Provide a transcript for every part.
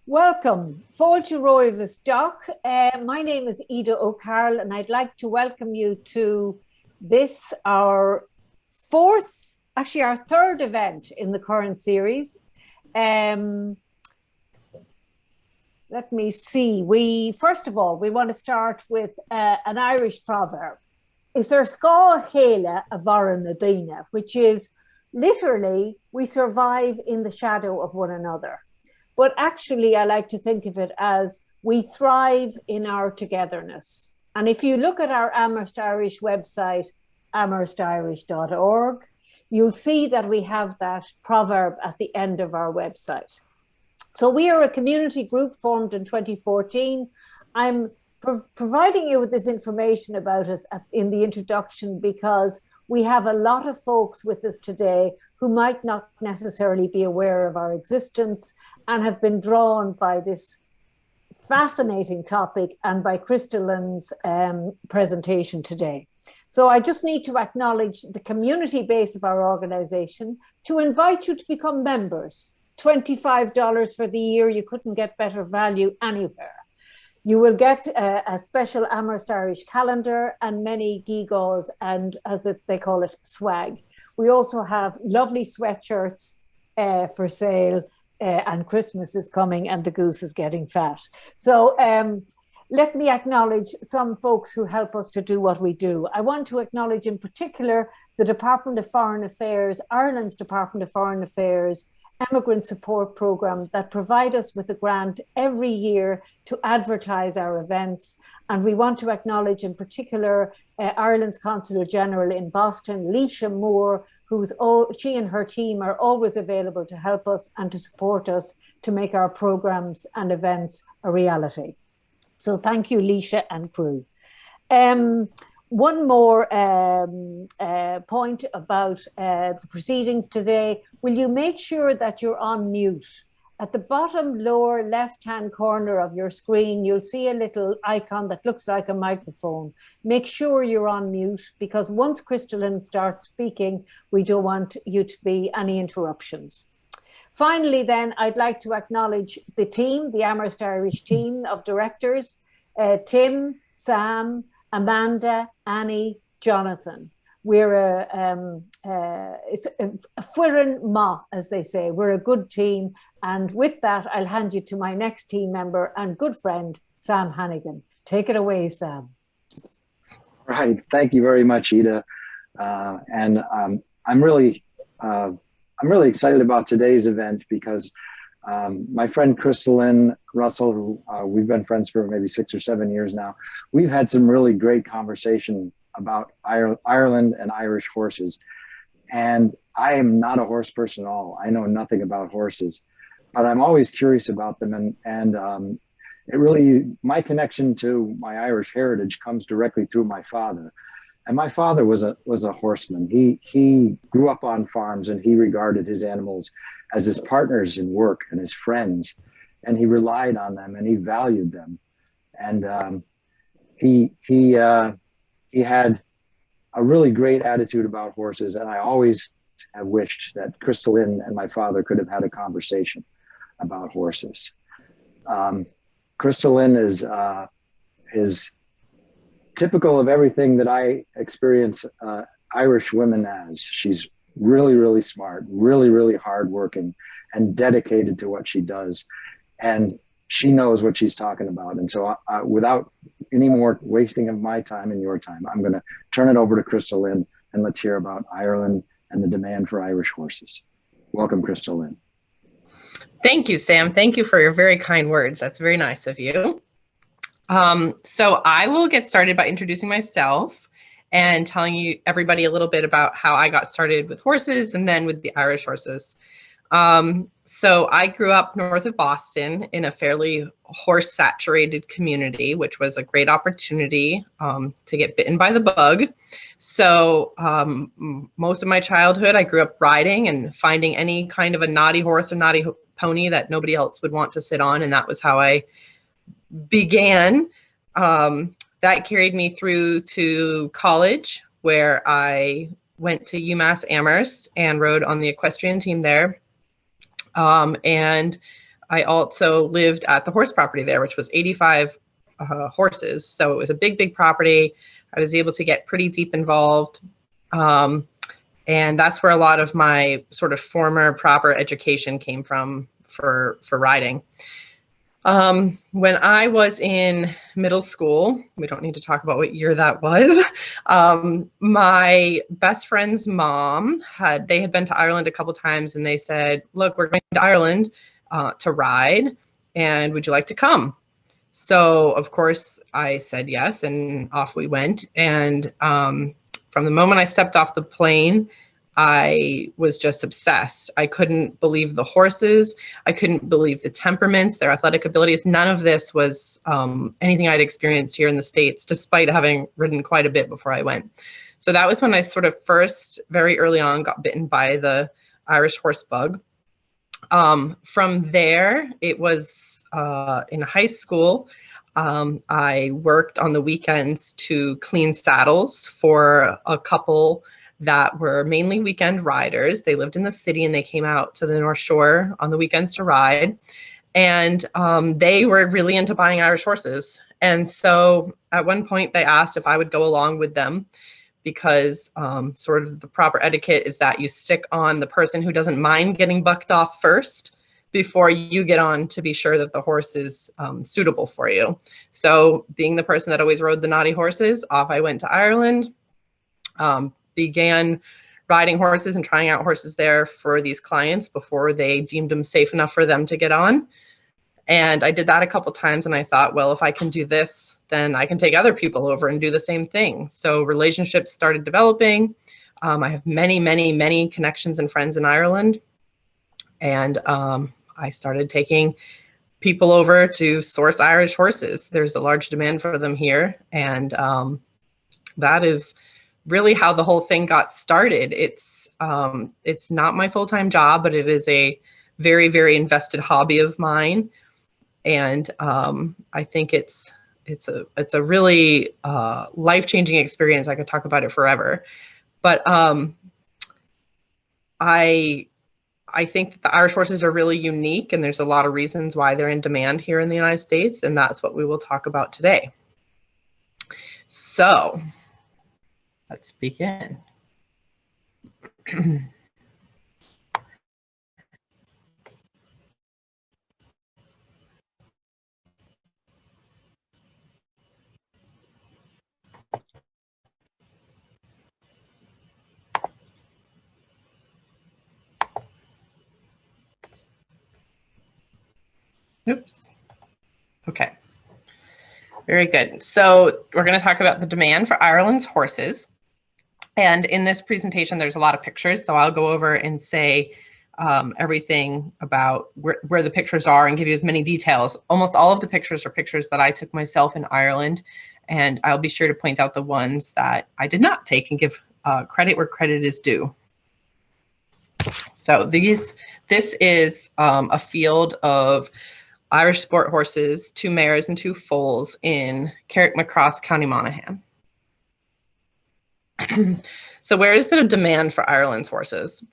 Welcome, Fáilte Roivas Doc. My name is Ida O'Carroll, and I'd like to welcome you to this, our our third event in the current series. Let me see. First of all, we want to start with an Irish proverb. Is there Scá Chéile a Bhara na Daoine, which is literally, we survive in the shadow of one another. But actually, I like to think of it as we thrive in our togetherness. And if you look at our Amherst Irish website, amherstirish.org, you'll see that we have that proverb at the end of our website. So we are a community group formed in 2014. I'm providing you with this information about us in the introduction because we have a lot of folks with us today who might not necessarily be aware of our existence and have been drawn by this fascinating topic and by Crystalyn's presentation today. So I just need to acknowledge the community base of our organization, to invite you to become members. $25 for the year, you couldn't get better value anywhere. You will get a special Amherst Irish calendar and many gewgaws and, as they call it, swag. We also have lovely sweatshirts for sale, and Christmas is coming and the goose is getting fat. So let me acknowledge some folks who help us to do what we do. I want to acknowledge in particular the Department of Foreign Affairs, Ireland's Department of Foreign Affairs, Immigrant Support Programme that provide us with a grant every year to advertise our events. And we want to acknowledge in particular Ireland's Consular General in Boston, Leisha Moore, she and her team are always available to help us and to support us to make our programs and events a reality. So thank you, Leisha and crew. One more point about the proceedings today. Will you make sure that you're on mute? At the bottom lower left-hand corner of your screen, you'll see a little icon that looks like a microphone. Make sure you're on mute, because once Crystalyn starts speaking, we don't want you to be any interruptions. Finally, then, I'd like to acknowledge the team, the Amherst Irish team of directors, Tim, Sam, Amanda, Annie, Jonathan. We're it's a fuireann ma, as they say. We're a good team. And with that, I'll hand you to my next team member and good friend, Sam Hannigan. Take it away, Sam. All right. Thank you very much, Ida. I'm really excited about today's event because my friend Crystalyn Russell, who we've been friends for maybe 6 or 7 years now, we've had some really great conversation about Ireland and Irish horses. And I am not a horse person at all. I know nothing about horses, but I'm always curious about them. And it really, my connection to my Irish heritage comes directly through my father. And my father was a horseman. He grew up on farms, and he regarded his animals as his partners in work and his friends, and he relied on them and he valued them. And he had a really great attitude about horses, and I always have wished that Crystalyn and my father could have had a conversation about horses. Crystalyn is typical of everything that I experience Irish women as. She's really, really smart, really, really hardworking, and dedicated to what she does. And she knows what she's talking about. And so without any more wasting of my time and your time, I'm going to turn it over to Crystalyn, and let's hear about Ireland and the demand for Irish horses. Welcome, Crystalyn. Thank you, Sam. Thank you for your very kind words. That's very nice of you. So I will get started by introducing myself and telling you everybody a little bit about how I got started with horses and then with the Irish horses. So I grew up north of Boston in a fairly horse-saturated community, which was a great opportunity to get bitten by the bug. So most of my childhood, I grew up riding and finding any kind of a naughty horse or naughty pony that nobody else would want to sit on, and that was how I began. That carried me through to college, where I went to UMASS Amherst and rode on the equestrian team there. And I also lived at the horse property there, which was 85 horses. So it was a big, big property. I was able to get pretty deep involved. And that's where a lot of my sort of former proper education came from for riding. When I was in middle school, we don't need to talk about what year that was. My best friend's mom had been to Ireland a couple times, and they said, look, we're going to Ireland to ride, and would you like to come? So of course I said yes, and off we went. And from the moment I stepped off the plane, I was just obsessed. I couldn't believe the horses. I couldn't believe the temperaments, their athletic abilities. None of this was anything I'd experienced here in the States, despite having ridden quite a bit before I went. So that was when I sort of first, very early on, got bitten by the Irish horse bug. From there, it was in high school. I worked on the weekends to clean saddles for a couple that were mainly weekend riders. They lived in the city and they came out to the North Shore on the weekends to ride. And they were really into buying Irish horses. And so at one point they asked if I would go along with them, because sort of the proper etiquette is that you stick on the person who doesn't mind getting bucked off first before you get on to be sure that the horse is suitable for you. So being the person that always rode the naughty horses, off I went to Ireland, began riding horses and trying out horses there for these clients before they deemed them safe enough for them to get on. And I did that a couple times, and I thought, well, if I can do this, then I can take other people over and do the same thing. So relationships started developing. I have many, many, many connections and friends in Ireland. And I started taking people over to source Irish horses. There's a large demand for them here. And that is really how the whole thing got started. It's not my full-time job, but it is a very, very invested hobby of mine. And I think it's a really life-changing experience. I could talk about it forever. But I think that the Irish horses are really unique, and there's a lot of reasons why they're in demand here in the United States, and that's what we will talk about today. So let's begin. Oops. Okay. Very good. So we're going to talk about the demand for Ireland's horses. And in this presentation, there's a lot of pictures. So I'll go over and say everything about where the pictures are and give you as many details. Almost all of the pictures are pictures that I took myself in Ireland. And I'll be sure to point out the ones that I did not take and give credit where credit is due. So this is a field of Irish sport horses, 2 mares and 2 foals in Carrickmacross, County Monaghan. So where is the demand for Ireland's horses?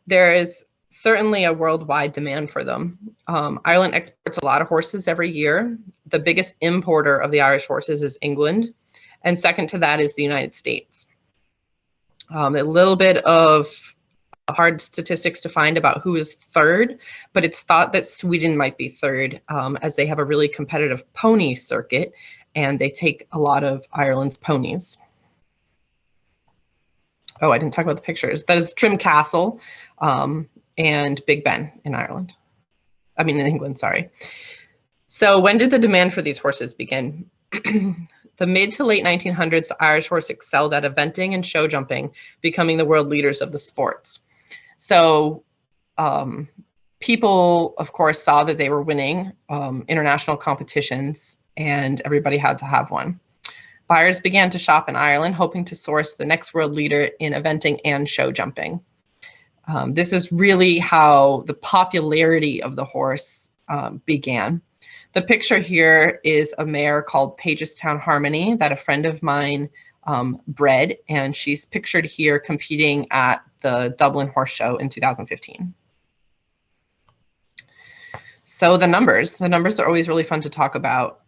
There is certainly a worldwide demand for them. Ireland exports a lot of horses every year. The biggest importer of the Irish horses is England, and second to that is the United States. A little bit of hard statistics to find about who is third, but it's thought that Sweden might be third, as they have a really competitive pony circuit and they take a lot of Ireland's ponies. Oh, I didn't talk about the pictures. That is Trim Castle and Big Ben in Ireland. I mean, in England, sorry. So when did the demand for these horses begin? The mid to late 1900s, the Irish horse excelled at eventing and show jumping, becoming the world leaders of the sports. So people, of course, saw that they were winning international competitions, and everybody had to have one. Buyers began to shop in Ireland, hoping to source the next world leader in eventing and show jumping. This is really how the popularity of the horse began. The picture here is a mare called Pagestown Harmony that a friend of mine bred, and she's pictured here competing at the Dublin Horse Show in 2015. So the numbers are always really fun to talk about.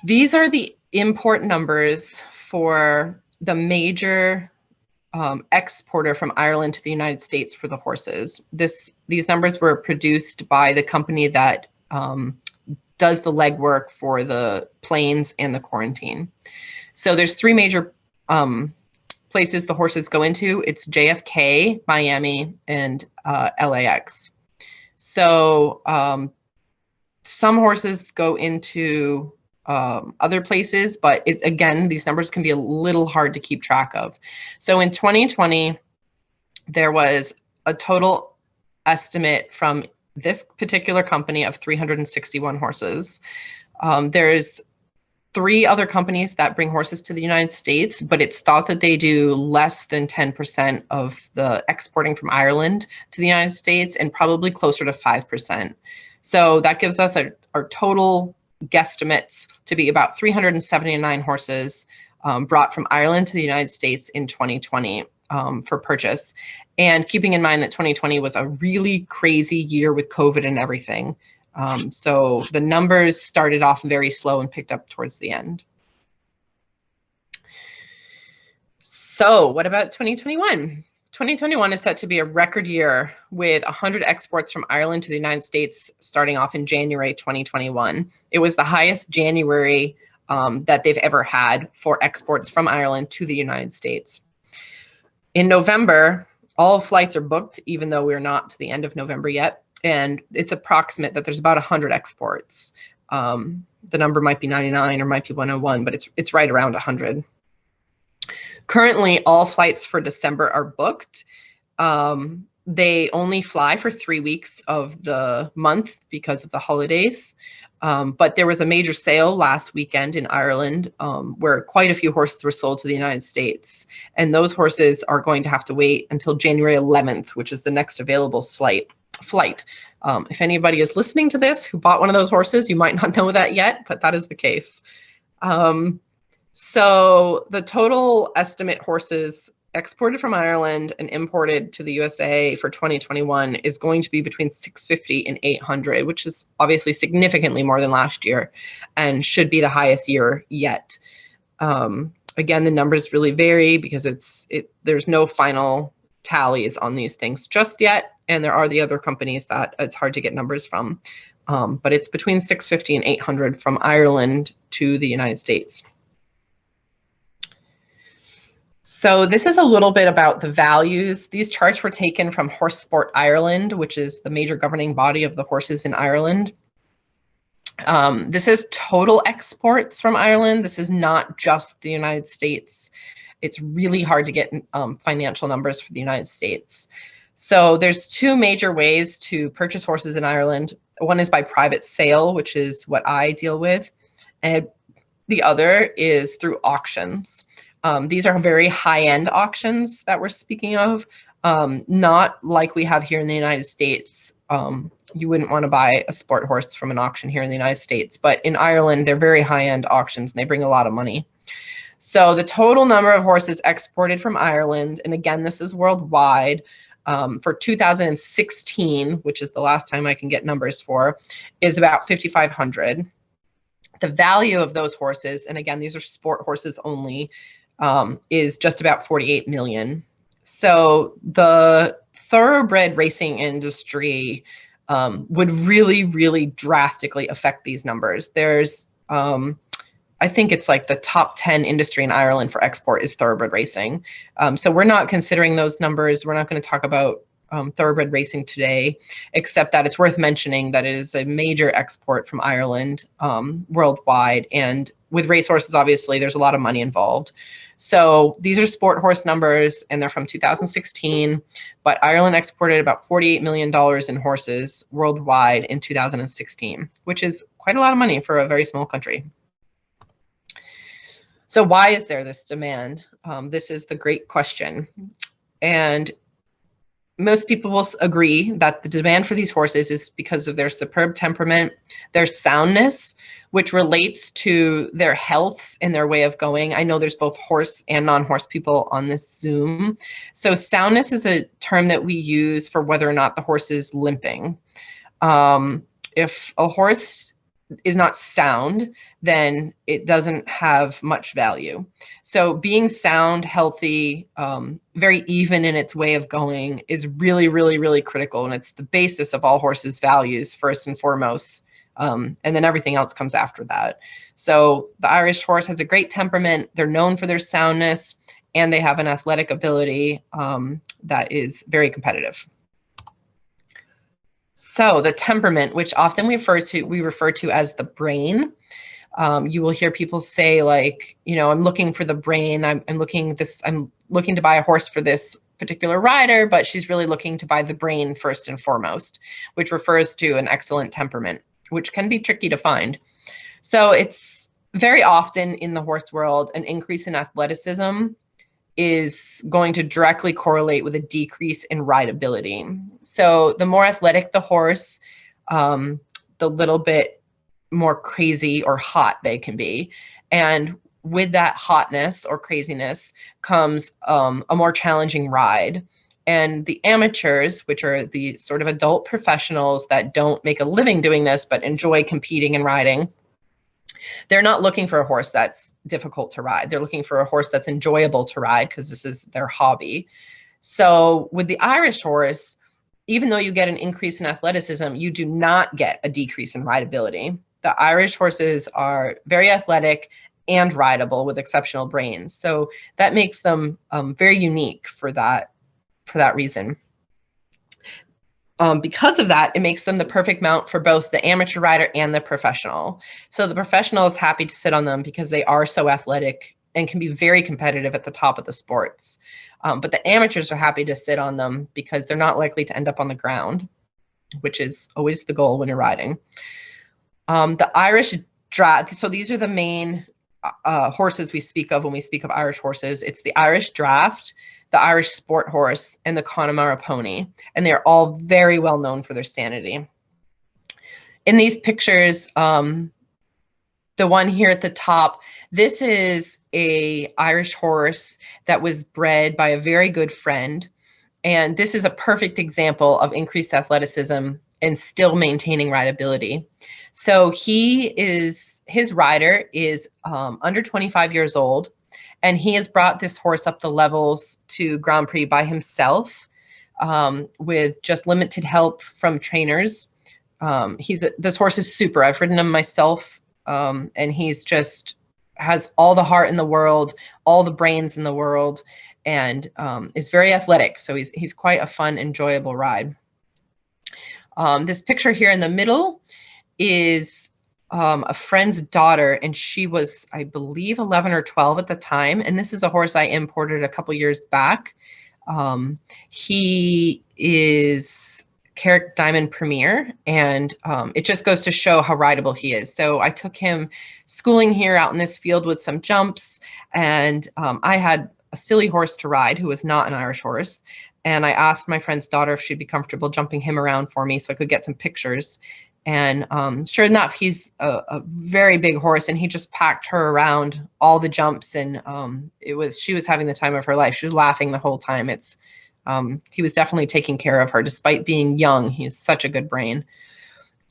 These are the import numbers for the major exporter from Ireland to the United States for the horses. These numbers were produced by the company that does the legwork for the planes and the quarantine. So there's three major places the horses go into. It's JFK, Miami, and LAX. So some horses go into other places, but again, these numbers can be a little hard to keep track of. So in 2020, there was a total estimate from this particular company of 361 horses. There's 3 other companies that bring horses to the United States, but it's thought that they do less than 10% of the exporting from Ireland to the United States, and probably closer to 5%. So that gives us our total guesstimates to be about 379 horses brought from Ireland to the United States in 2020 for purchase. And keeping in mind that 2020 was a really crazy year with COVID and everything. So the numbers started off very slow and picked up towards the end. So what about 2021? 2021 is set to be a record year with 100 exports from Ireland to the United States starting off in January 2021. It was the highest January that they've ever had for exports from Ireland to the United States. In November, all flights are booked, even though we're not to the end of November yet. And it's approximate that there's about 100 exports. The number might be 99 or might be 101, but it's right around 100. Currently, all flights for December are booked. They only fly for 3 weeks of the month because of the holidays. But there was a major sale last weekend in Ireland where quite a few horses were sold to the United States. And those horses are going to have to wait until January 11th, which is the next available flight. If anybody is listening to this who bought one of those horses, you might not know that yet, but that is the case. So the total estimate horses exported from Ireland and imported to the USA for 2021 is going to be between 650 and 800, which is obviously significantly more than last year and should be the highest year yet. Again, the numbers really vary because there's no final tallies on these things just yet. And there are the other companies that it's hard to get numbers from. But it's between 650 and 800 from Ireland to the United States. So this is a little bit about the values. These charts were taken from Horse Sport Ireland, which is the major governing body of the horses in Ireland. This is total exports from Ireland. This is not just the United States. It's really hard to get financial numbers for the United States. So there's 2 major ways to purchase horses in Ireland. One is by private sale, which is what I deal with, and the other is through auctions. These are very high-end auctions that we're speaking of, not like we have here in the United States. You wouldn't want to buy a sport horse from an auction here in the United States, but in Ireland, they're very high-end auctions and they bring a lot of money. So the total number of horses exported from Ireland, and again, this is worldwide, for 2016, which is the last time I can get numbers for, is about 5,500. The value of those horses, and again, these are sport horses only, is just about 48 million. So the thoroughbred racing industry would really, really drastically affect these numbers. There's, I think it's like the top 10 industry in Ireland for export is thoroughbred racing. So we're not considering those numbers. We're not going to talk about thoroughbred racing today, except that it's worth mentioning that it is a major export from Ireland worldwide. And with racehorses, obviously, there's a lot of money involved. So these are sport horse numbers, and they're from 2016. But Ireland exported about $48 million in horses worldwide in 2016, which is quite a lot of money for a very small country. So why is there this demand? This is the great question. And most people will agree that the demand for these horses is because of their superb temperament, their soundness, which relates to their health and their way of going. I know there's both horse and non-horse people on this Zoom. So soundness is a term that we use for whether or not the horse is limping. If a horse is not sound, then it doesn't have much value. So being sound, healthy, very even in its way of going is really, really, really critical. And it's the basis of all horses' values, first and foremost. And then everything else comes after that. So the Irish horse has a great temperament. They're known for their soundness, and they have an athletic ability that is very competitive. So the temperament, which often we refer to as the brain. You will hear people say, like, you know, I'm looking for the brain. I'm looking to buy a horse for this particular rider, but she's really looking to buy the brain first and foremost, which refers to an excellent temperament, which can be tricky to find. So it's very often in the horse world, an increase in athleticism is going to directly correlate with a decrease in rideability. So the more athletic the horse, the little bit more crazy or hot they can be. And with that hotness or craziness comes a more challenging ride. And the amateurs, which are the sort of adult professionals that don't make a living doing this, but enjoy competing and riding, they're not looking for a horse that's difficult to ride. They're looking for a horse that's enjoyable to ride because this is their hobby. So with the Irish horse, even though you get an increase in athleticism, you do not get a decrease in rideability. The Irish horses are very athletic and rideable with exceptional brains. So that makes them very unique for that reason. Because of that, it makes them the perfect mount for both the amateur rider and the professional. So the professional is happy to sit on them because they are so athletic and can be very competitive at the top of the sports. But the amateurs are happy to sit on them because they're not likely to end up on the ground, which is always the goal when you're riding. The Irish draft, so these are the main horses we speak of when we speak of Irish horses. It's the Irish draft, the Irish sport horse, and the Connemara pony. And they're all very well known for their sanity. In these pictures, the one here at the top, this is a Irish horse that was bred by a very good friend. And this is a perfect example of increased athleticism and still maintaining rideability. So his rider is under 25 years old. And he has brought this horse up the levels to Grand Prix by himself with just limited help from trainers. This horse is super. I've ridden him myself, and he's just has all the heart in the world, all the brains in the world, and is very athletic. So he's quite a fun, enjoyable ride. This picture here in the middle is a friend's daughter, and she was, I believe, 11 or 12 at the time. And this is a horse I imported a couple years back. He is Carrick Diamond Premier, and it just goes to show how rideable he is. So I took him schooling here out in this field with some jumps, and I had a silly horse to ride who was not an Irish horse. And I asked my friend's daughter if she'd be comfortable jumping him around for me so I could get some pictures. And sure enough, he's a very big horse, and he just packed her around all the jumps, and she was having the time of her life. She was laughing the whole time. He was definitely taking care of her despite being young. He has such a good brain.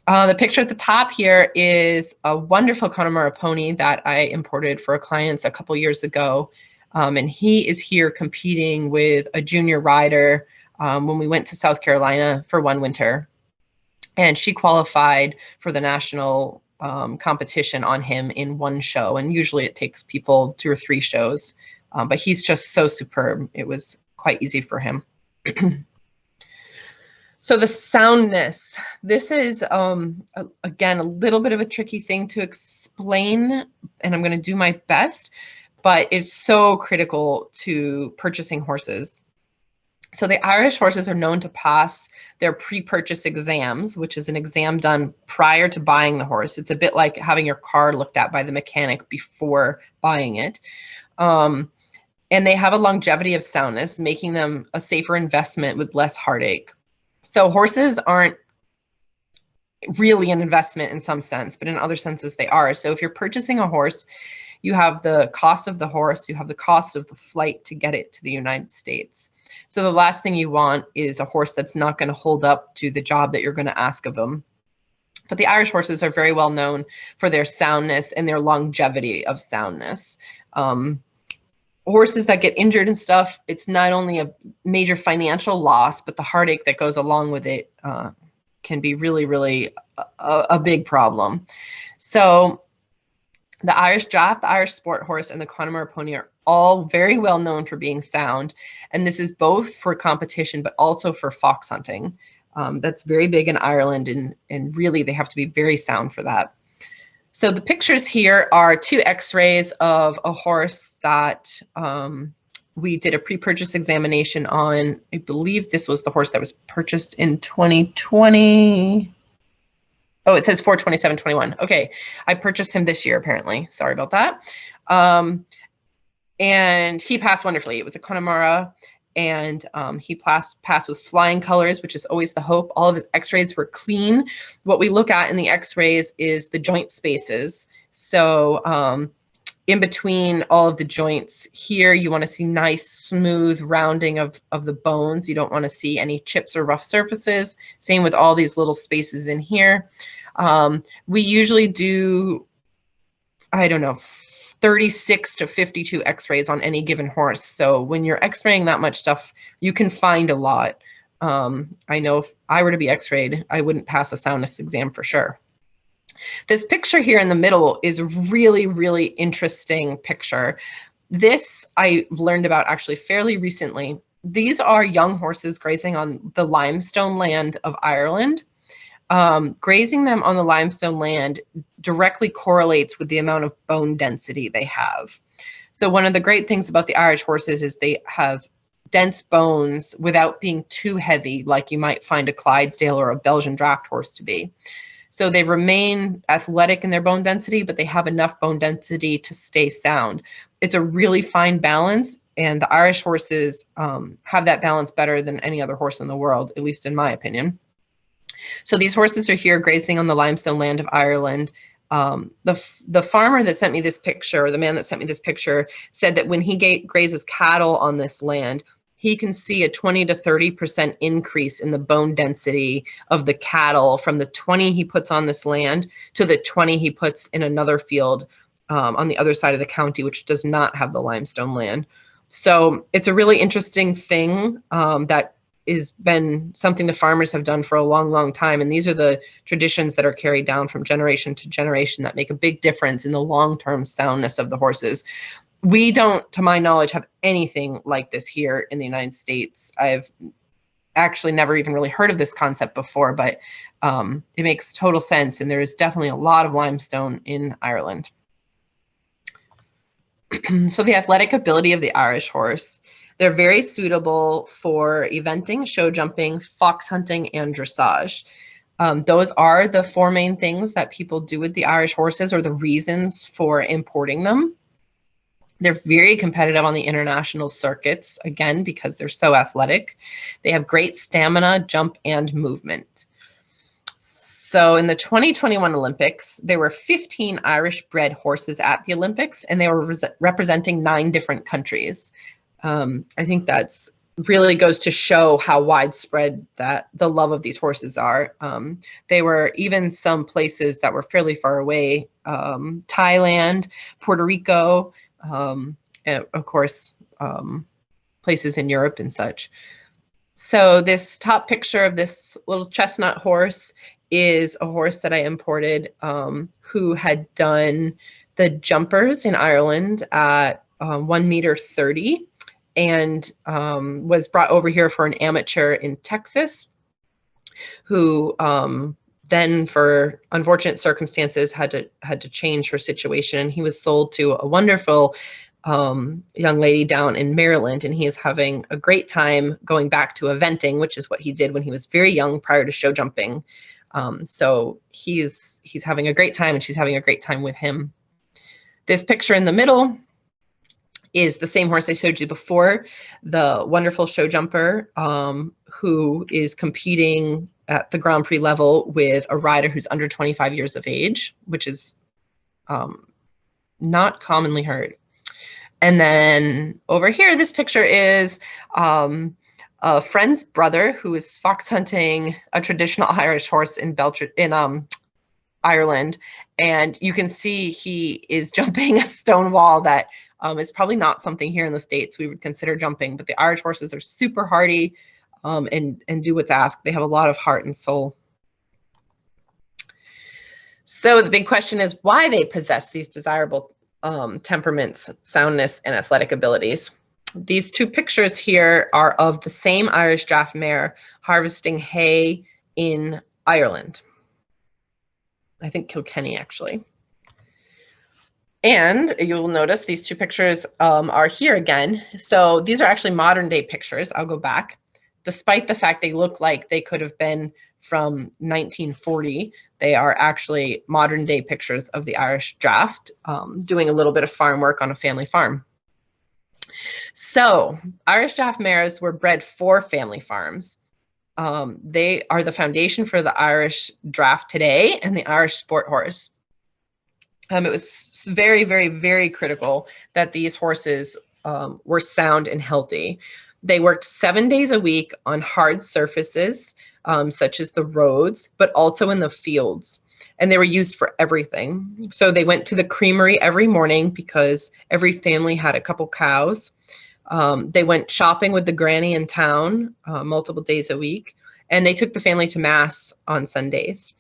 The picture at the top here is a wonderful Connemara pony that I imported for a client a couple years ago. And he is here competing with a junior rider when we went to South Carolina for one winter. And she qualified for the national competition on him in one show. And usually it takes people 2 or 3 shows. But he's just so superb. It was quite easy for him. So the soundness, this is, again, a little bit of a tricky thing to explain, and I'm going to do my best, but it's so critical to purchasing horses. So the Irish horses are known to pass their pre-purchase exams, which is an exam done prior to buying the horse. It's a bit like having your car looked at by the mechanic before buying it. and they have a longevity of soundness, making them a safer investment with less heartache. So horses aren't really an investment in some sense, but in other senses they are. So if you're purchasing a horse, you have the cost of the horse, you have the cost of the flight to get it to the United States. So the last thing you want is a horse that's not going to hold up to the job that you're going to ask of them. But the Irish horses are very well known for their soundness and their longevity of soundness. Horses that get injured and stuff, it's not only a major financial loss, but the heartache that goes along with it can be really, really a big problem. So the Irish Draft, the Irish Sport Horse, and the Connemara Pony are all very well known for being sound. And this is both for competition, but also for fox hunting. That's very big in Ireland, and really they have to be very sound for that. So the pictures here are 2 x-rays of a horse that we did a pre-purchase examination on. I believe this was the horse that was purchased in 2020. Oh, it says 4/27/21. Okay, I purchased him this year apparently. Sorry about that. And he passed wonderfully. It was a Connemara, and he passed with flying colors, which is always the hope. All of his x-rays were clean. What we look at in the x-rays is the joint spaces. So in between all of the joints here, you want to see nice, smooth rounding of the bones. You don't want to see any chips or rough surfaces. Same with all these little spaces in here. We usually do, I don't know, 36 to 52 x-rays on any given horse. So when you're x-raying that much stuff, you can find a lot. I know if I were to be x-rayed, I wouldn't pass a soundness exam for sure. This picture here in the middle is a really, really interesting picture. This I've learned about actually fairly recently. These are young horses grazing on the limestone land of Ireland. Grazing them on the limestone land directly correlates with the amount of bone density they have. So one of the great things about the Irish horses is they have dense bones without being too heavy, like you might find a Clydesdale or a Belgian draft horse to be. So they remain athletic in their bone density, but they have enough bone density to stay sound. It's a really fine balance, and the Irish horses have that balance better than any other horse in the world, at least in my opinion. So these horses are here grazing on the limestone land of Ireland. The farmer that sent me this picture, or the man that sent me this picture, said that when he grazes cattle on this land, he can see a 20 to 30% increase in the bone density of the cattle from the 20 he puts on this land to the 20 he puts in another field on the other side of the county, which does not have the limestone land. So it's a really interesting thing that has been something the farmers have done for a long, long time. And these are the traditions that are carried down from generation to generation that make a big difference in the long-term soundness of the horses. We don't, to my knowledge, have anything like this here in the United States. I've actually never even really heard of this concept before, but it makes total sense. And there is definitely a lot of limestone in Ireland. So the athletic ability of the Irish horse. They're very suitable for eventing, show jumping, fox hunting, and dressage. Those are the 4 main things that people do with the Irish horses, or the reasons for importing them. They're very competitive on the international circuits, again, because they're so athletic. They have great stamina, jump, and movement. So in the 2021 Olympics, there were 15 Irish-bred horses at the Olympics, and they were representing 9 different countries. I think that's really goes to show how widespread that the love of these horses are. They were even some places that were fairly far away, Thailand, Puerto Rico, and of course, places in Europe and such. So this top picture of this little chestnut horse is a horse that I imported who had done the jumpers in Ireland at 1.30 meters and was brought over here for an amateur in Texas who then, for unfortunate circumstances, had to change her situation, and he was sold to a wonderful young lady down in Maryland, and he is having a great time going back to eventing, which is what he did when he was very young prior to show jumping. So he's having a great time, and she's having a great time with him. This picture in the middle is the same horse I showed you before, the wonderful show jumper, who is competing at the Grand Prix level with a rider who's under 25 years of age, which is not commonly heard. And then over here, this picture is a friend's brother who is fox hunting a traditional Irish horse in Ireland. And you can see he is jumping a stone wall that is probably not something here in the States we would consider jumping, but the Irish horses are super hardy and do what's asked. They have a lot of heart and soul. So the big question is why they possess these desirable temperaments, soundness, and athletic abilities. These two pictures here are of the same Irish draft mare harvesting hay in Ireland. I think Kilkenny, actually. And you'll notice these two pictures are here again. So these are actually modern day pictures. I'll go back. Despite the fact they look like they could have been from 1940, they are actually modern day pictures of the Irish draft doing a little bit of farm work on a family farm. So Irish draft mares were bred for family farms. They are the foundation for the Irish draft today and the Irish sport horse. It was very, very, very critical that these horses were sound and healthy. They worked 7 days a week on hard surfaces, such as the roads, but also in the fields. And they were used for everything. So they went to the creamery every morning because every family had a couple cows. They went shopping with the granny in town multiple days a week, and they took the family to mass on Sundays.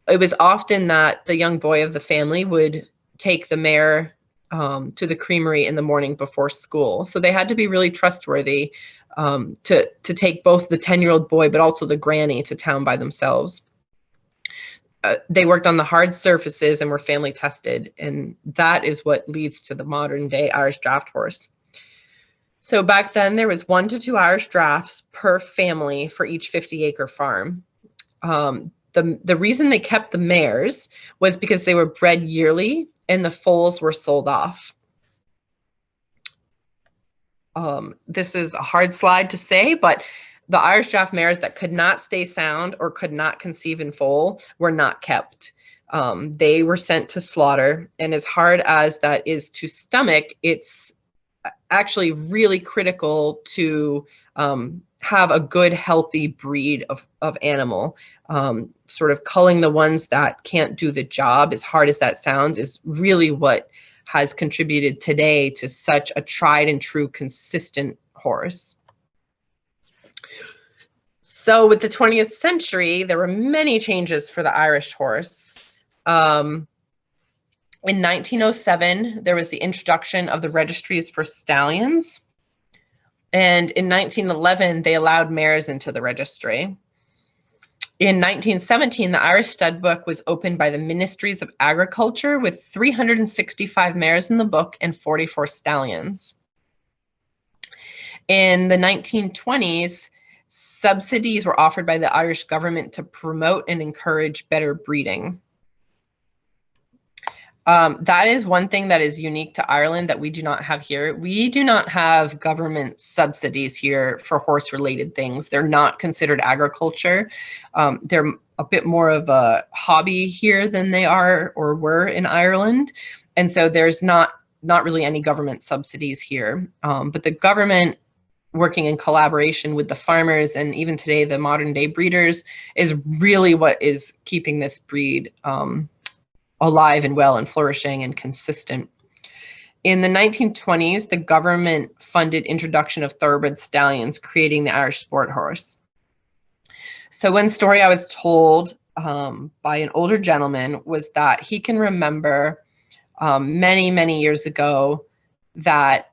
It was often that the young boy of the family would take the mare to the creamery in the morning before school. So they had to be really trustworthy to take both the 10-year-old boy but also the granny to town by themselves. They worked on the hard surfaces and were family tested, and that is what leads to the modern day Irish draft horse. So back then there was 1 to 2 Irish drafts per family for each 50-acre farm. The reason they kept the mares was because they were bred yearly and the foals were sold off. This is a hard slide to say, but the Irish draft mares that could not stay sound or could not conceive in foal were not kept. They were sent to slaughter, and as hard as that is to stomach, it's actually really critical to have a good, healthy breed of animal. Sort of culling the ones that can't do the job, as hard as that sounds, is really what has contributed today to such a tried and true, consistent horse. So with the 20th century, there were many changes for the Irish horse. In 1907, there was the introduction of the registries for stallions. And in 1911, they allowed mares into the registry. In 1917, the Irish stud book was opened by the Ministries of Agriculture with 365 mares in the book and 44 stallions. In the 1920s, subsidies were offered by the Irish government to promote and encourage better breeding. That is one thing that is unique to Ireland that we do not have here. We do not have government subsidies here for horse-related things. They're not considered agriculture. They're a bit more of a hobby here than they are or were in Ireland. And so there's not really any government subsidies here. But the government, working in collaboration with the farmers and even today the modern day breeders, is really what is keeping this breed alive and well and flourishing and consistent. In the 1920s, the government funded introduction of thoroughbred stallions, creating the Irish sport horse. So one story I was told by an older gentleman was that he can remember many, many years ago that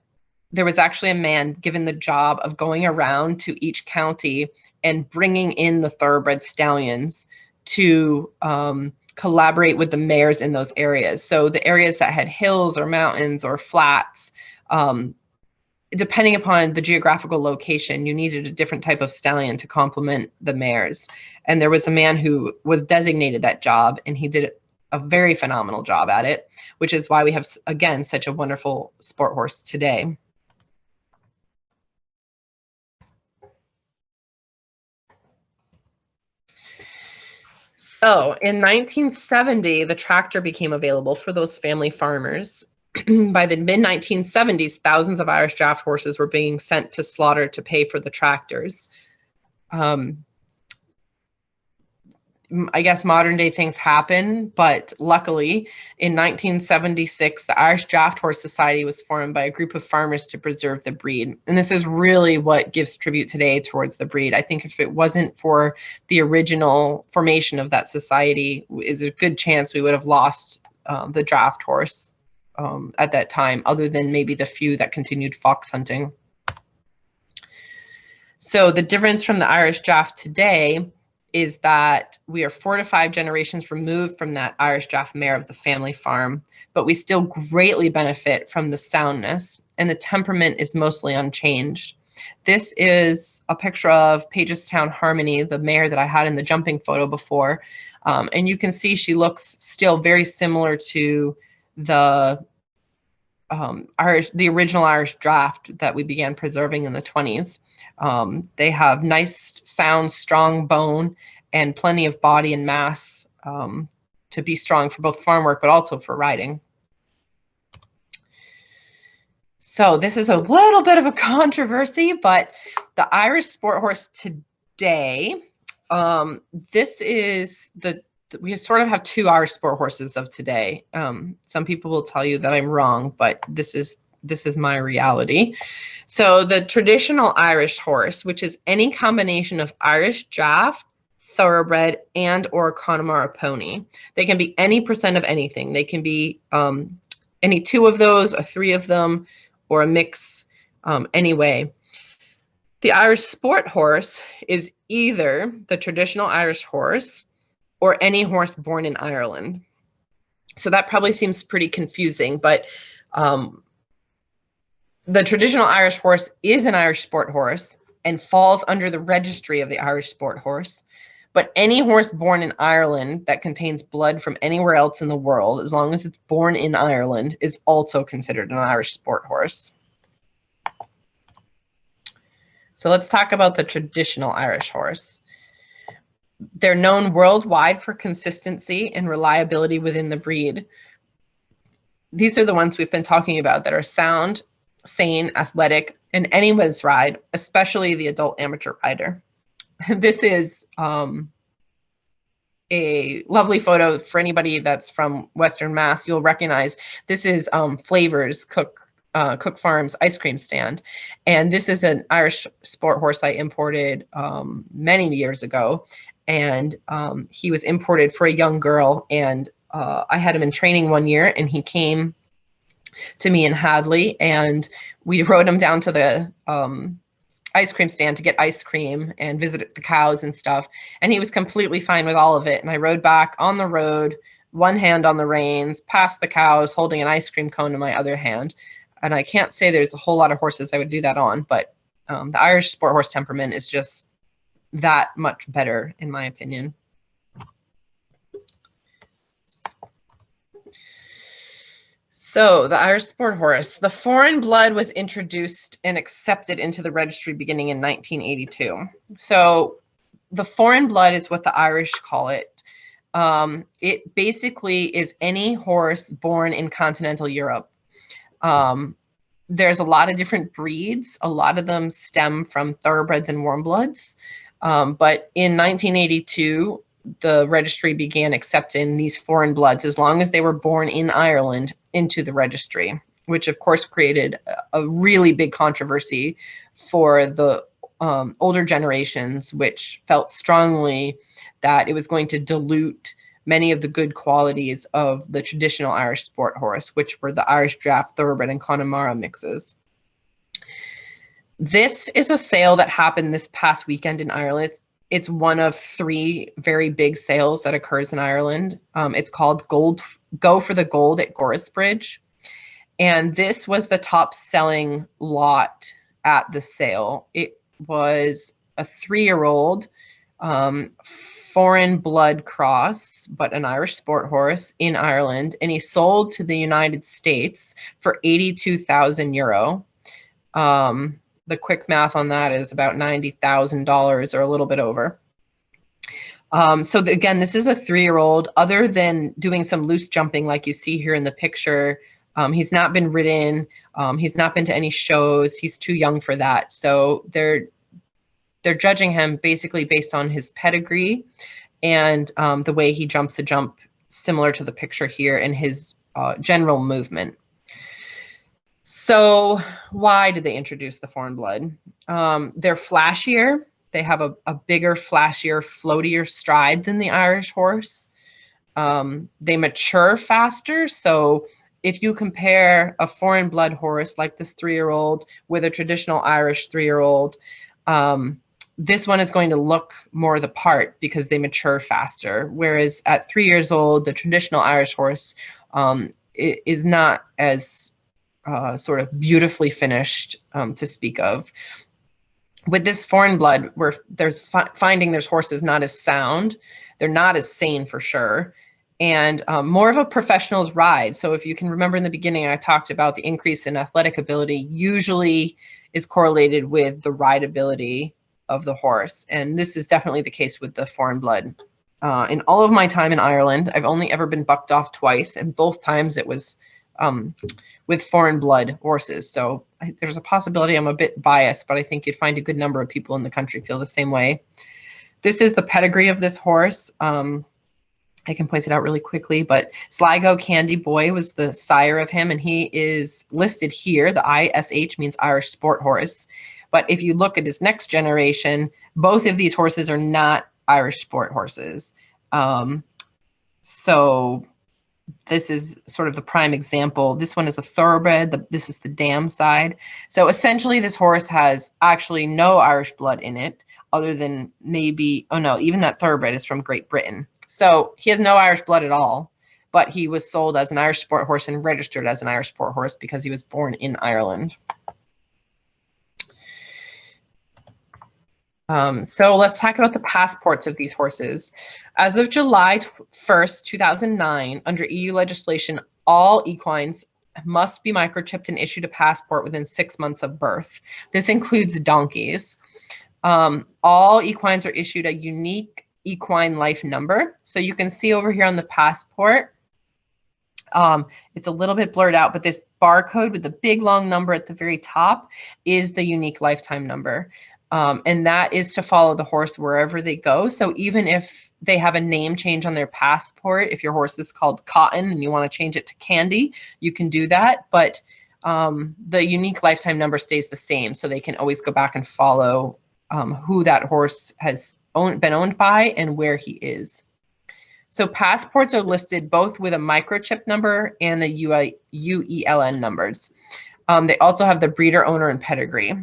there was actually a man given the job of going around to each county and bringing in the thoroughbred stallions to collaborate with the mares in those areas. So the areas that had hills or mountains or flats, depending upon the geographical location, you needed a different type of stallion to complement the mares. And there was a man who was designated that job, and he did a very phenomenal job at it, which is why we have, again, such a wonderful sport horse today. So in 1970, the tractor became available for those family farmers. By the mid-1970s, thousands of Irish draft horses were being sent to slaughter to pay for the tractors. I guess modern day things happen, but luckily in 1976, the Irish Draft Horse Society was formed by a group of farmers to preserve the breed. And this is really what gives tribute today towards the breed. I think if it wasn't for the original formation of that society, is a good chance we would have lost the draft horse at that time, other than maybe the few that continued fox hunting. So the difference from the Irish draft today is that we are 4 to 5 generations removed from that Irish draft mare of the family farm, but we still greatly benefit from the soundness, and the temperament is mostly unchanged. This is a picture of Pagestown Harmony, the mare that I had in the jumping photo before, and you can see she looks still very similar to the original Irish draft that we began preserving in the 20s. They have nice, sound, strong bone, and plenty of body and mass to be strong for both farm work, but also for riding. So this is a little bit of a controversy, but the Irish sport horse today, we sort of have 2 Irish sport horses of today. Some people will tell you that I'm wrong, but this is my reality. So the traditional Irish horse, which is any combination of Irish draft, thoroughbred, and or Connemara pony. They can be any percent of anything. They can be any 2 of those, or 3 of them, or a mix anyway. The Irish sport horse is either the traditional Irish horse or any horse born in Ireland. So that probably seems pretty confusing, but the traditional Irish horse is an Irish sport horse and falls under the registry of the Irish sport horse. But any horse born in Ireland that contains blood from anywhere else in the world, as long as it's born in Ireland, is also considered an Irish sport horse. So let's talk about the traditional Irish horse. They're known worldwide for consistency and reliability within the breed. These are the ones we've been talking about that are sound, sane, athletic, and anyone's ride, especially the adult amateur rider. This is a lovely photo for anybody that's from Western Mass. You'll recognize this is Flavors Cook Farms ice cream stand, and this is an Irish sport horse I imported many years ago, and he was imported for a young girl, and I had him in training one year, and he came to me in Hadley, and we rode him down to the ice cream stand to get ice cream and visit the cows and stuff, and he was completely fine with all of it. And I rode back on the road, one hand on the reins, past the cows, holding an ice cream cone in my other hand. And I can't say there's a whole lot of horses I would do that on, but the Irish sport horse temperament is just that much better, in my opinion. So the Irish sport horse, the foreign blood was introduced and accepted into the registry beginning in 1982. So the foreign blood is what the Irish call it. It basically is any horse born in continental Europe. There's a lot of different breeds. A lot of them stem from thoroughbreds and warm bloods. But in 1982, the registry began accepting these foreign bloods as long as they were born in Ireland into the registry, which of course created a really big controversy for the older generations, which felt strongly that it was going to dilute many of the good qualities of the traditional Irish sport horse, which were the Irish draft, thoroughbred, and Connemara mixes. This is a sale that happened this past weekend in Ireland. It's one of 3 very big sales that occurs in Ireland. It's called Go for the Gold at Gorisbridge. And this was the top selling lot at the sale. It was a 3-year-old foreign blood cross, but an Irish sport horse in Ireland, and he sold to the United States for 82,000 euro. The quick math on that is about $90,000 or a little bit over. So again, this is a 3-year-old. Other than doing some loose jumping like you see here in the picture, he's not been ridden. He's not been to any shows. He's too young for that. So they're judging him basically based on his pedigree and the way he jumps a jump similar to the picture here and his general movement. So why did they introduce the foreign blood? They're flashier. They have a bigger, flashier, floatier stride than the Irish horse. They mature faster. So if you compare a foreign blood horse like this 3-year-old with a traditional Irish 3-year-old, this one is going to look more the part because they mature faster. Whereas at 3 years old, the traditional Irish horse is not as sort of beautifully finished to speak of. With this foreign blood, there's finding there's horses not as sound, they're not as sane for sure, and more of a professional's ride. So if you can remember in the beginning, I talked about the increase in athletic ability usually is correlated with the rideability of the horse, and this is definitely the case with the foreign blood. In all of my time in Ireland, I've only ever been bucked off twice, and both times it was with foreign blood horses. So there's a possibility I'm a bit biased, but I think you'd find a good number of people in the country feel the same way. This is the pedigree of this horse. I can point it out really quickly, but Sligo Candy Boy was the sire of him, and he is listed here. The ISH means Irish Sport Horse. But if you look at his next generation, both of these horses are not Irish sport horses. So this is sort of the prime example. This one is a thoroughbred. This is the dam side. So essentially this horse has actually no Irish blood in it other than maybe, oh no, even that thoroughbred is from Great Britain. So he has no Irish blood at all, but he was sold as an Irish sport horse and registered as an Irish sport horse because he was born in Ireland. So let's talk about the passports of these horses. As of July 1st, 2009, under EU legislation, all equines must be microchipped and issued a passport within 6 months of birth. This includes donkeys. All equines are issued a unique equine life number. So you can see over here on the passport, it's a little bit blurred out, but this barcode with the big long number at the very top is the unique lifetime number. And that is to follow the horse wherever they go. So even if they have a name change on their passport, if your horse is called Cotton and you want to change it to Candy, you can do that. But the unique lifetime number stays the same. So they can always go back and follow who that horse has been owned by and where he is. So passports are listed both with a microchip number and the UELN numbers. They also have the breeder, owner, and pedigree.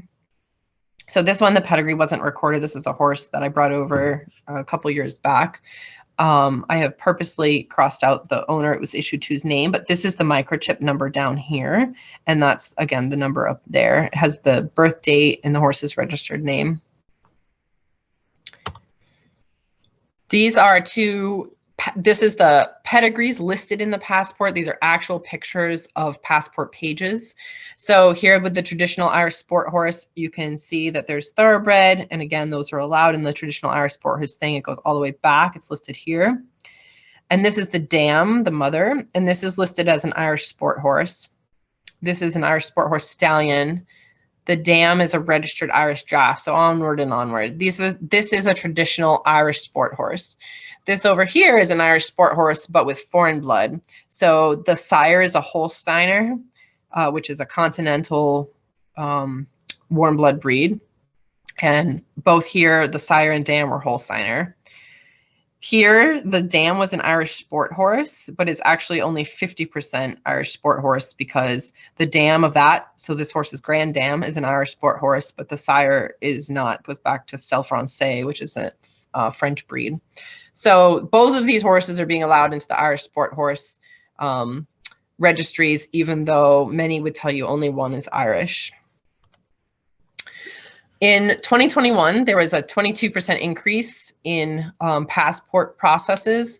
So this one, the pedigree wasn't recorded. This is a horse that I brought over a couple years back. I have purposely crossed out the owner it was issued to's name, but this is the microchip number down here. And that's, again, the number up there. It has the birth date and the horse's registered name. These are this is the pedigrees listed in the passport. These are actual pictures of passport pages. So here with the traditional Irish sport horse, you can see that there's thoroughbred. And again, those are allowed in the traditional Irish sport horse thing. It goes all the way back. It's listed here. And this is the dam, the mother. And this is listed as an Irish sport horse. This is an Irish sport horse stallion. The dam is a registered Irish draft. So onward and onward. This is a traditional Irish sport horse. This over here is an Irish sport horse, but with foreign blood. So the sire is a Holsteiner, which is a continental warm blood breed. And both here, the sire and dam were Holsteiner. Here, the dam was an Irish sport horse, but is actually only 50% Irish sport horse because the dam of that, so this horse's grand dam is an Irish sport horse, but the sire is not, goes back to Celle Francais, which is a French breed. So both of these horses are being allowed into the Irish sport horse registries, even though many would tell you only one is Irish. In 2021, there was a 22% increase in passport processes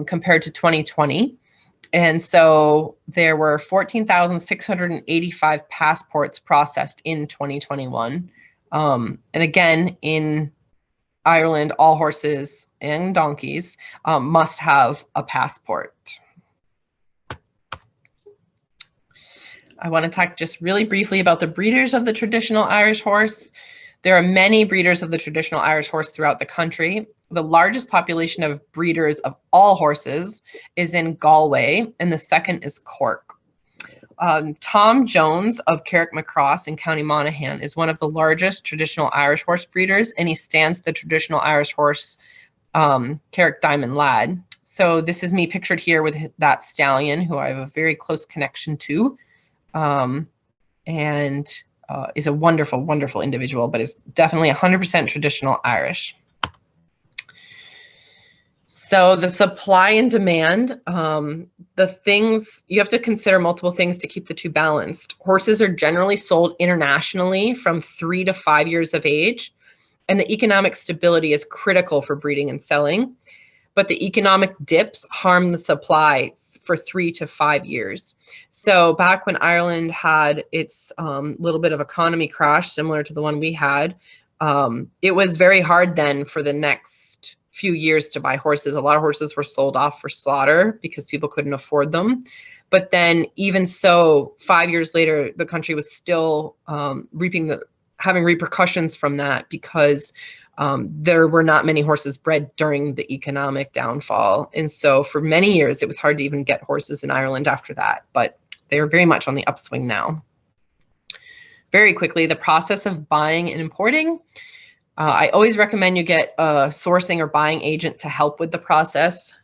compared to 2020. And so there were 14,685 passports processed in 2021. And again, in Ireland, all horses and donkeys must have a passport. I want to talk just really briefly about the breeders of the traditional Irish horse. There are many breeders of the traditional Irish horse throughout the country. The largest population of breeders of all horses is in Galway, and the second is Cork. Tom Jones of Carrickmacross in County Monaghan is one of the largest traditional Irish horse breeders, and he stands the traditional Irish horse Carrick Diamond Lad. So this is me pictured here with that stallion, who I have a very close connection to, and is a wonderful, wonderful individual, but is definitely 100% traditional Irish. So the supply and demand, the things, you have to consider multiple things to keep the two balanced. Horses are generally sold internationally from 3 to 5 years of age, and the economic stability is critical for breeding and selling. But the economic dips harm the supply for 3 to 5 years. So back when Ireland had its little bit of economy crash, similar to the one we had, it was very hard then for the next few years to buy horses. A lot of horses were sold off for slaughter because people couldn't afford them. But then even so, 5 years later, the country was still having repercussions from that because there were not many horses bred during the economic downfall. And so for many years, it was hard to even get horses in Ireland after that, but they are very much on the upswing now. Very quickly, the process of buying and importing. I always recommend you get a sourcing or buying agent to help with the process.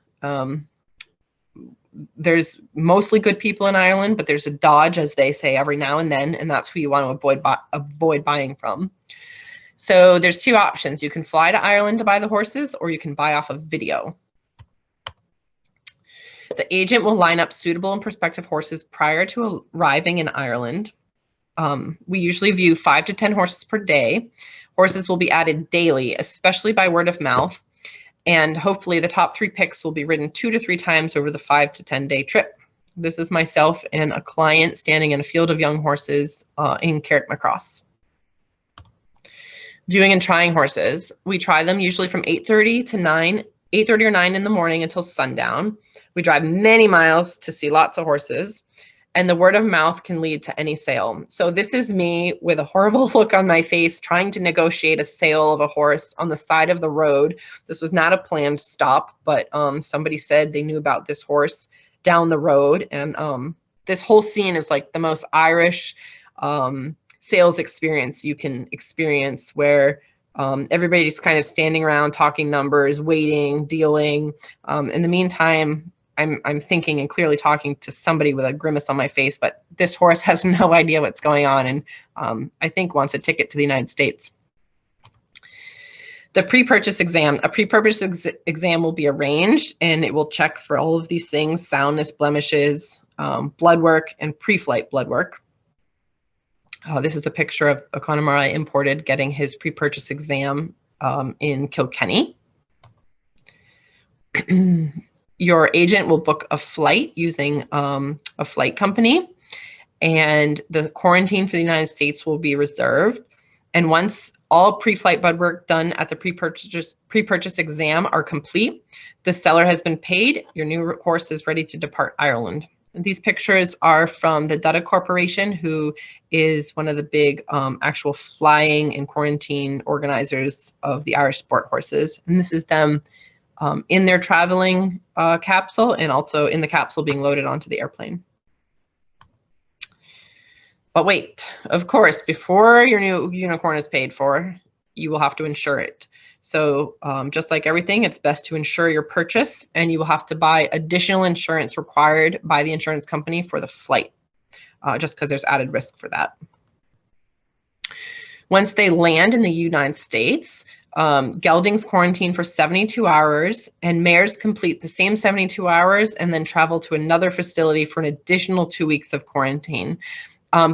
There's mostly good people in Ireland, but there's a dodge, as they say, every now and then, and that's who you want to avoid buying from. So there's two options. You can fly to Ireland to buy the horses, or you can buy off of video. The agent will line up suitable and prospective horses prior to arriving in Ireland. We usually view 5 to 10 horses per day. Horses will be added daily, especially by word of mouth. And hopefully the top 3 picks will be ridden 2 to 3 times over the 5 to 10 day trip. This is myself and a client standing in a field of young horses in Carrickmacross. Viewing and trying horses. We try them usually from 8:30 or 9 in the morning until sundown. We drive many miles to see lots of horses, and the word of mouth can lead to any sale. So this is me with a horrible look on my face trying to negotiate a sale of a horse on the side of the road. This was not a planned stop, but somebody said they knew about this horse down the road, and this whole scene is like the most Irish sales experience you can experience, where everybody's kind of standing around talking numbers, waiting, dealing. In the meantime, I'm thinking and clearly talking to somebody with a grimace on my face, but this horse has no idea what's going on, and I think wants a ticket to the United States. The pre-purchase exam. A pre-purchase exam will be arranged, and it will check for all of these things: soundness, blemishes, blood work, and pre-flight blood work. This is a picture of a Connemara I imported getting his pre-purchase exam in Kilkenny. Your agent will book a flight using a flight company, and the quarantine for the United States will be reserved. And once all pre-flight blood work done at the pre-purchase exam are complete, the seller has been paid, your new horse is ready to depart Ireland. And these pictures are from the Dutta Corporation, who is one of the big actual flying and quarantine organizers of the Irish sport horses. And this is them in their traveling capsule, and also in the capsule being loaded onto the airplane. But wait, of course, before your new unicorn is paid for, you will have to insure it. So just like everything, it's best to insure your purchase, and you will have to buy additional insurance required by the insurance company for the flight, just because there's added risk for that. Once they land in the United States, geldings quarantine for 72 hours, and mares complete the same 72 hours and then travel to another facility for an additional 2 weeks of quarantine.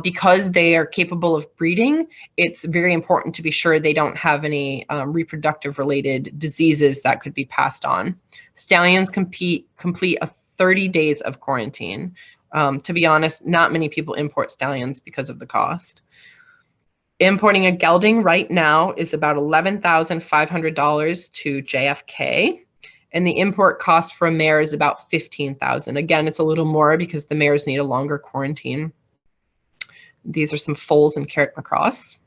Because they are capable of breeding, it's very important to be sure they don't have any reproductive related diseases that could be passed on. Stallions complete a 30 days of quarantine. To be honest, not many people import stallions because of the cost. Importing a gelding right now is about $11,500 to JFK. And the import cost for a mare is about $15,000. Again, it's a little more because the mares need a longer quarantine. These are some foals and Carrick-Macross.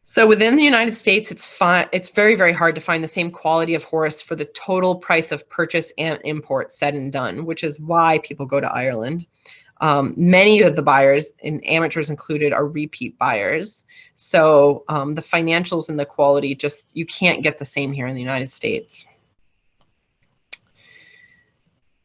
So within the United States, it's very, very hard to find the same quality of horse for the total price of purchase and import said and done, which is why people go to Ireland. Many of the buyers, and amateurs included, are repeat buyers. So the financials and the quality, you can't get the same here in the United States.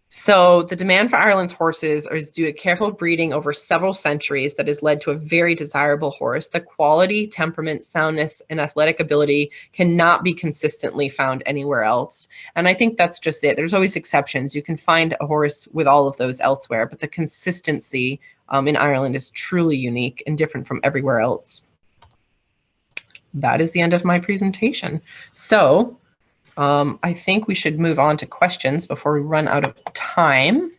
So the demand for Ireland's horses is due to careful breeding over several centuries that has led to a very desirable horse. The quality, temperament, soundness, and athletic ability cannot be consistently found anywhere else. And I think that's just it. There's always exceptions. You can find a horse with all of those elsewhere, but the consistency in Ireland is truly unique and different from everywhere else. That is the end of my presentation. So I think we should move on to questions before we run out of time.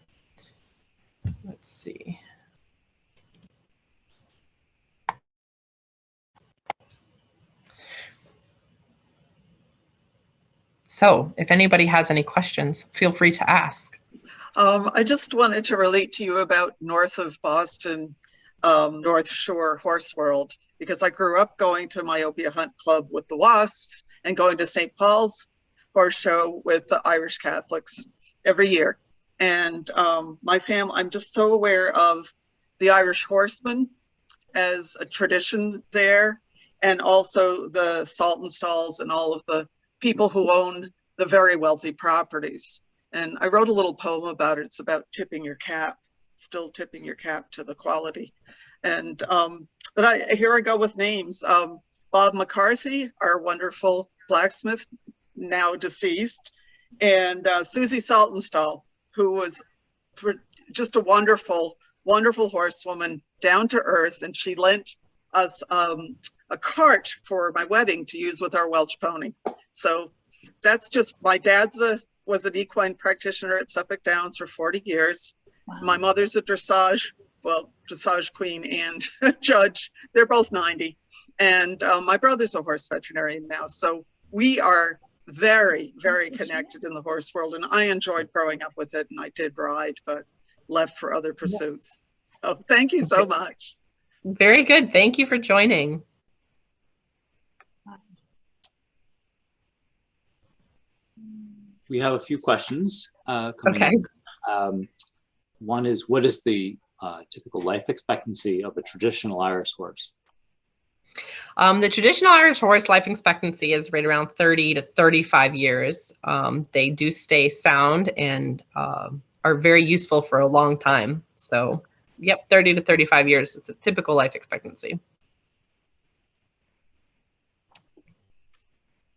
Let's see. So if anybody has any questions, feel free to ask. I just wanted to relate to you about north of Boston, North Shore Horse World, because I grew up going to Myopia Hunt Club with the Wasps and going to St. Paul's Horse Show with the Irish Catholics every year. And I'm just so aware of the Irish horsemen as a tradition there, and also the Salton Stalls and all of the people who own the very wealthy properties. And I wrote a little poem about it. It's about tipping your cap, still tipping your cap to the quality. And here I go with names. Bob McCarthy, our wonderful blacksmith, now deceased, and Susie Saltonstall, who was just a wonderful, wonderful horsewoman, down to earth, and she lent us a cart for my wedding to use with our Welsh pony. So that's just, my dad's was an equine practitioner at Suffolk Downs for 40 years. Wow. My mother's a dressage queen and judge. They're both 90. And my brother's a horse veterinarian now. So we are very, very connected in the horse world. And I enjoyed growing up with it. And I did ride, but left for other pursuits. Oh, thank you so much. Very good. Thank you for joining. We have a few questions coming in. One is, what is the typical life expectancy of a traditional Irish horse? The traditional Irish horse life expectancy is right around 30 to 35 years. They do stay sound and are very useful for a long time. So, yep, 30 to 35 years is a typical life expectancy.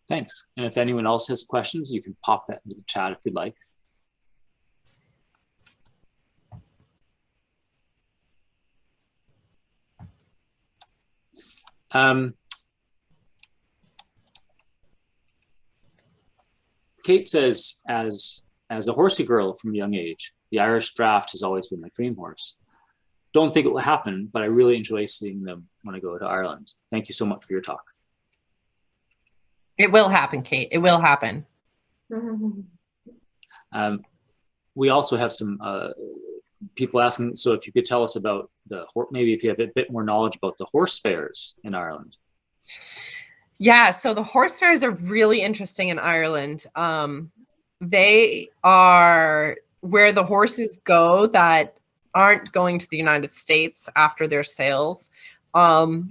Thanks. And if anyone else has questions, you can pop that into the chat if you'd like. Kate says, as a horsey girl from a young age, the Irish draft has always been my dream horse. Don't think it will happen, but I really enjoy seeing them when I go to Ireland. Thank you so much for your talk. It will happen, Kate. It will happen. We also have some people asking, so if you could tell us about maybe if you have a bit more knowledge about the horse fairs in Ireland. Yeah, so the horse fairs are really interesting in Ireland. They are where the horses go that aren't going to the United States after their sales. Back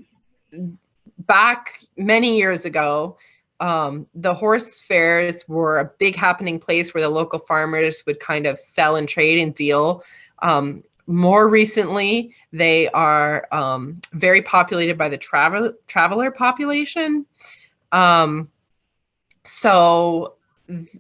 many years ago, the horse fairs were a big happening place where the local farmers would kind of sell and trade and deal. More recently, they are very populated by the traveler population. So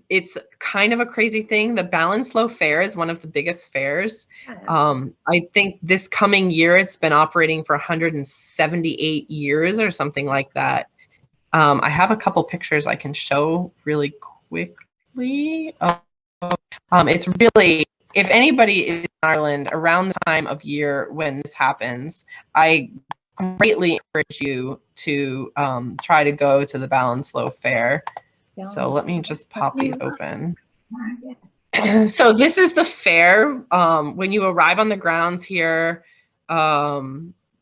it's kind of a crazy thing. The Balance-Low Fair is one of the biggest fairs. I think this coming year, it's been operating for 178 years or something like that. I have a couple pictures I can show really quickly. It's really, if anybody is in Ireland around the time of year when this happens, I greatly encourage you to try to go to the Balance-Low Fair. So let me just pop these open. So this is the fair. When you arrive on the grounds here,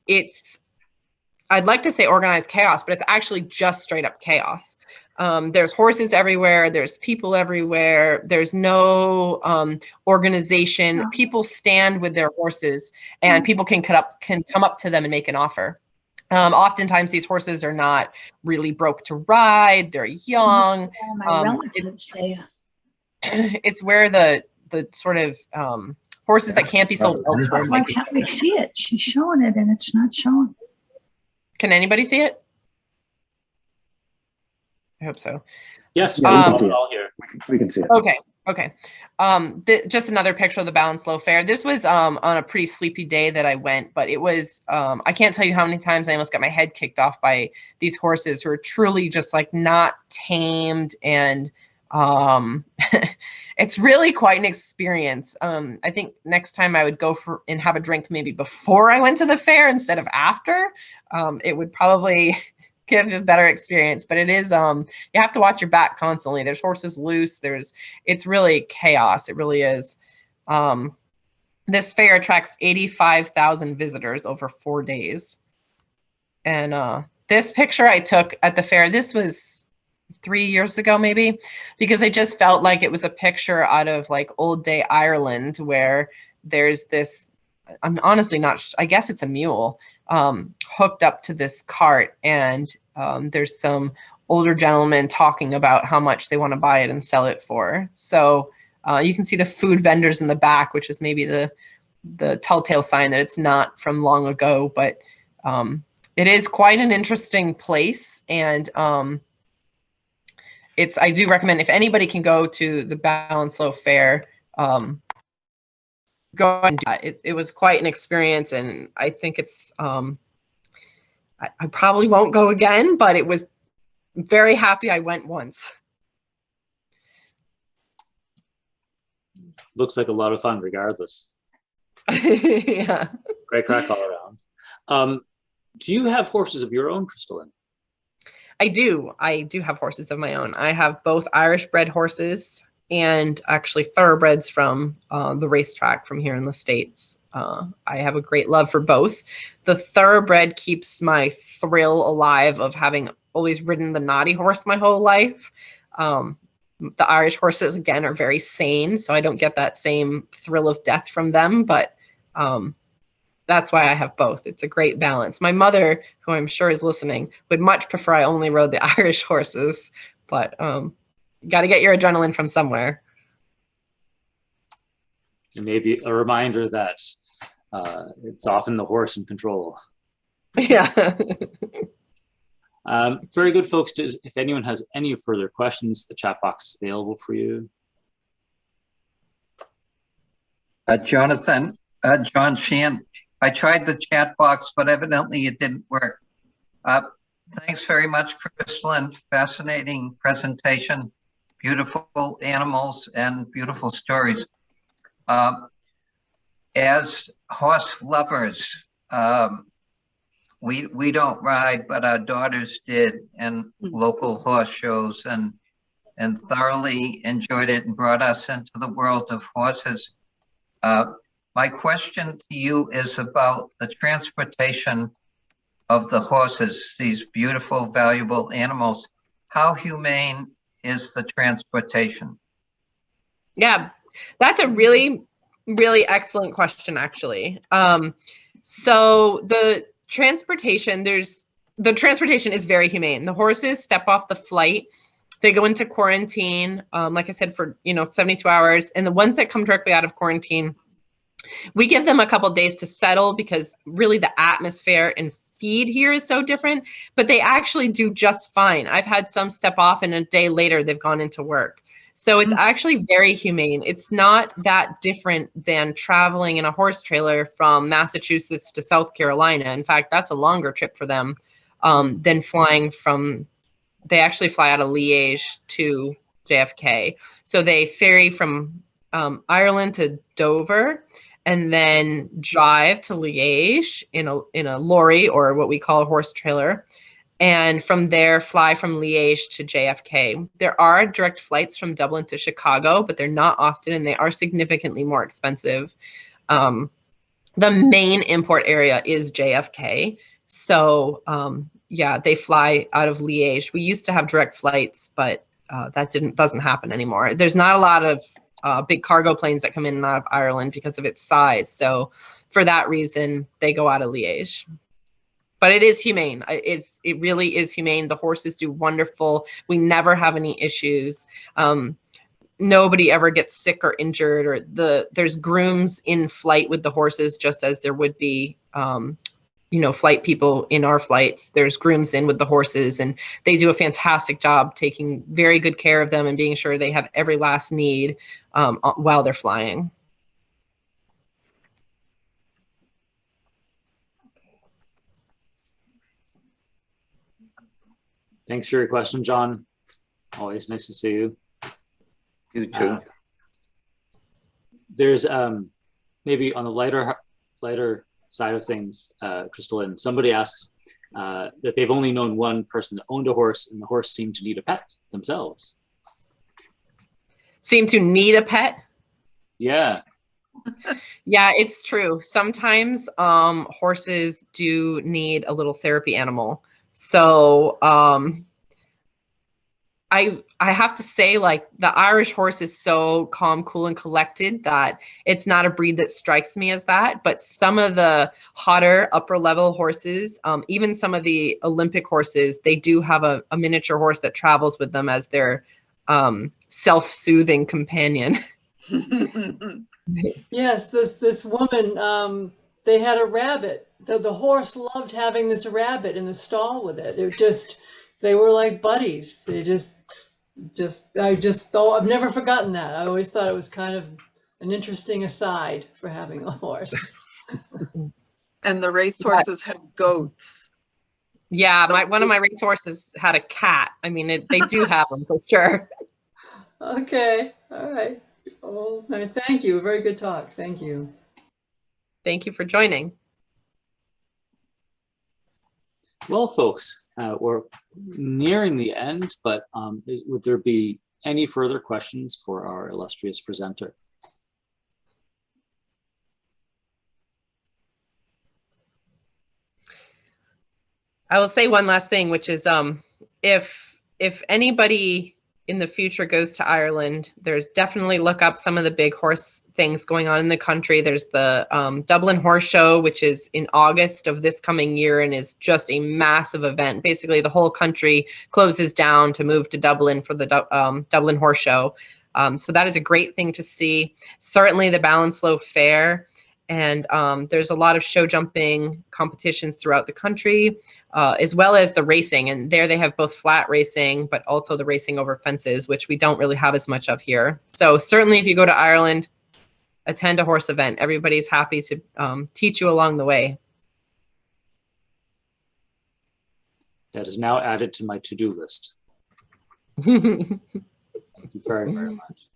it's, I'd like to say organized chaos, but it's actually just straight up chaos. There's horses everywhere. There's people everywhere. There's no organization. People stand with their horses, and people can come up to them and make an offer. Oftentimes these horses are not really broke to ride. They're young. It's where the sort of horses that can't be sold elsewhere. Why can't we see it? She's showing it and it's not showing. Can anybody see it? I hope so. Yes, Yeah, we we can can see see it all here. We can see it. Okay. Okay. Just another picture of the Balance-Low Fair. This was on a pretty sleepy day that I went, but it was, I can't tell you how many times I almost got my head kicked off by these horses who are truly just like not tamed, and it's really quite an experience. I think next time I would go for and have a drink maybe before I went to the fair instead of after. It would probably give a better experience, but it is, you have to watch your back constantly. There's horses loose. It's really chaos. It really is. This fair attracts 85,000 visitors over 4 days. And this picture I took at the fair, this was 3 years ago, maybe, because I just felt like it was a picture out of like old day Ireland, where there's this, I'm honestly not, I guess it's a mule, hooked up to this cart, and there's some older gentlemen talking about how much they want to buy it and sell it for. So you can see the food vendors in the back, which is maybe the telltale sign that it's not from long ago, but it is quite an interesting place. And I do recommend, if anybody can go to the Balance-Low Fair, go and do that. It was quite an experience, and I think it's I probably won't go again, but it was very happy I went once. Looks like a lot of fun regardless. Yeah. Great crack all around. Do you have horses of your own, Crystalyn? I do have horses of my own. I have both Irish bred horses and actually thoroughbreds from the racetrack from here in the States. I have a great love for both. The thoroughbred keeps my thrill alive of having always ridden the naughty horse my whole life. The Irish horses, again, are very sane, so I don't get that same thrill of death from them, but that's why I have both. It's a great balance. My mother, who I'm sure is listening, would much prefer I only rode the Irish horses, but you got to get your adrenaline from somewhere. And maybe a reminder that it's often the horse in control. Yeah. Very good, folks. If anyone has any further questions, the chat box is available for you. Jonathan, John Sheehan, I tried the chat box, but evidently it didn't work. Thanks very much, Crystalyn. Fascinating presentation, beautiful animals and beautiful stories. As horse lovers, we don't ride, but our daughters did, and local horse shows, and thoroughly enjoyed it and brought us into the world of horses. My question to you is about the transportation of the horses, these beautiful, valuable animals. How humane is the transportation? Yeah, that's a really, really excellent question, actually. So the transportation is very humane. The horses step off the flight. They go into quarantine, like I said, for 72 hours. And the ones that come directly out of quarantine, we give them a couple days to settle, because really the atmosphere and feed here is so different, but they actually do just fine. I've had some step off and a day later they've gone into work. So it's actually very humane. It's not that different than traveling in a horse trailer from Massachusetts to South Carolina. In fact, that's a longer trip for them than flying from, they actually fly out of Liège to JFK. So they ferry from Ireland to Dover and then drive to Liège in a lorry, or what we call a horse trailer. And from there, fly from Liège to JFK. There are direct flights from Dublin to Chicago, but they're not often, and they are significantly more expensive. The main import area is JFK. So yeah, they fly out of Liège. We used to have direct flights, but that doesn't happen anymore. There's not a lot of big cargo planes that come in and out of Ireland because of its size. So for that reason, they go out of Liège. But it is humane. It really is humane. The horses do wonderful. We never have any issues. Nobody ever gets sick or injured, or there's grooms in flight with the horses, just as there would be, flight people in our flights. There's grooms in with the horses, and they do a fantastic job taking very good care of them and being sure they have every last need while they're flying. Thanks for your question, John. Always nice to see you. You too. There's maybe on the lighter side of things, Crystalyn, somebody asks that they've only known one person that owned a horse, and the horse seemed to need a pet themselves. Seem to need a pet? Yeah. Yeah, it's true. Sometimes horses do need a little therapy animal. So I have to say, like, the Irish horse is so calm, cool, and collected that it's not a breed that strikes me as that. But some of the hotter, upper level horses, even some of the Olympic horses, they do have a miniature horse that travels with them as their self-soothing companion. Yes, this woman, they had a rabbit. The horse loved having this rabbit in the stall with it. They were like buddies. I just thought, I've never forgotten that. I always thought it was kind of an interesting aside for having a horse. And the race horses had goats. Yeah, one of my race horses had a cat. I mean, they do have them for sure. Okay, all right. Oh, thank you. Very good talk. Thank you. Thank you for joining. Well, folks, we're nearing the end, but would there be any further questions for our illustrious presenter? I will say one last thing, which is if anybody in the future goes to Ireland, there's definitely look up some of the big horse things going on in the country. There's the Dublin Horse Show, which is in August of this coming year and is just a massive event. Basically, the whole country closes down to move to Dublin for the Dublin Horse Show. So that is a great thing to see. Certainly the Ballinsloe Fair. And there's a lot of show jumping competitions throughout the country, as well as the racing. And there they have both flat racing, but also the racing over fences, which we don't really have as much of here. So certainly if you go to Ireland, attend a horse event. Everybody's happy to teach you along the way. That is now added to my to-do list. Thank you very, very much.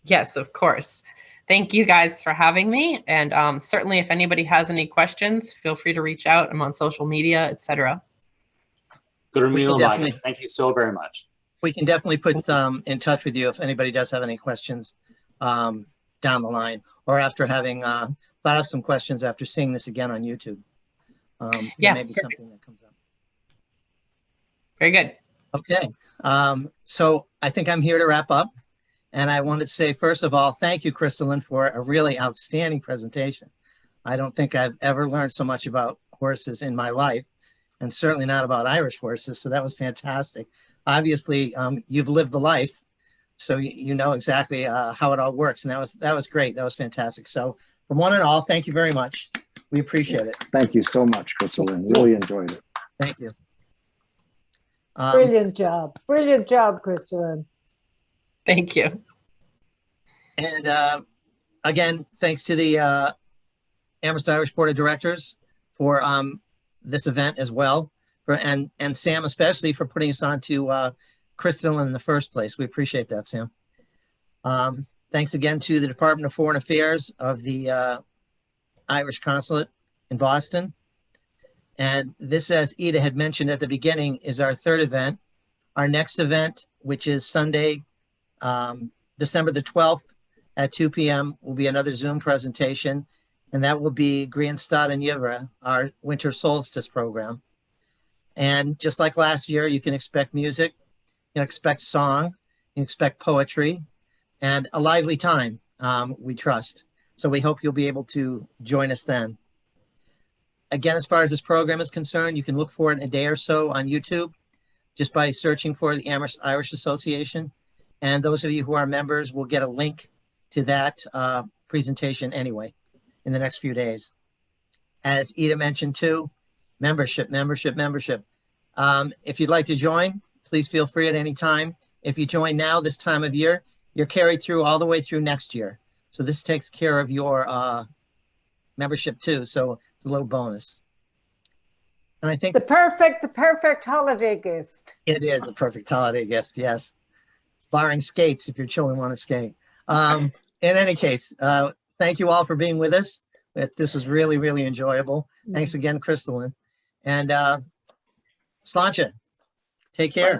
Yes, of course. Thank you guys for having me. And certainly if anybody has any questions, feel free to reach out. I'm on social media, etc. Thank you so very much. We can definitely put them in touch with you if anybody does have any questions down the line, or after having thought of some questions after seeing this again on YouTube. Yeah, maybe perfect. something that comes up. Very good. Okay, so I think I'm here to wrap up. And I wanted to say, first of all, thank you, Crystalyn, for a really outstanding presentation. I don't think I've ever learned so much about horses in my life, and certainly not about Irish horses. So that was fantastic. Obviously, you've lived the life, so you know exactly how it all works. And that was great. That was fantastic. So from one and all, thank you very much. We appreciate it. Thank you so much, Crystalyn. Really enjoyed it. Thank you. Brilliant job. Brilliant job, Crystalyn. Thank you. And again, thanks to the Amherst Irish Board of Directors for this event as well, and Sam especially for putting us on to Crystalyn in the first place. We appreciate that, Sam. Thanks again to the Department of Foreign Affairs of the Irish Consulate in Boston. And this, as Ida had mentioned at the beginning, is our third event. Our next event, which is Sunday, December the 12th at 2 p.m. will be another Zoom presentation. And that will be Greenstad and Yvra, our winter solstice program. And just like last year, you can expect music, you can expect song, you can expect poetry, and a lively time, we trust. So we hope you'll be able to join us then. Again, as far as this program is concerned, you can look for it in a day or so on YouTube, just by searching for the Amherst Irish Association. And those of you who are members will get a link to that presentation anyway in the next few days. As Ida mentioned too, membership. If you'd like to join, please feel free at any time. If you join now this time of year, you're carried through all the way through next year. So this takes care of your membership too. So it's a little bonus. And I think the perfect holiday gift. It is a perfect holiday gift, yes. Barring skates, if your children want to skate. In any case, thank you all for being with us. This was really, really enjoyable. Thanks again, Crystalyn. And Sláinte, take care.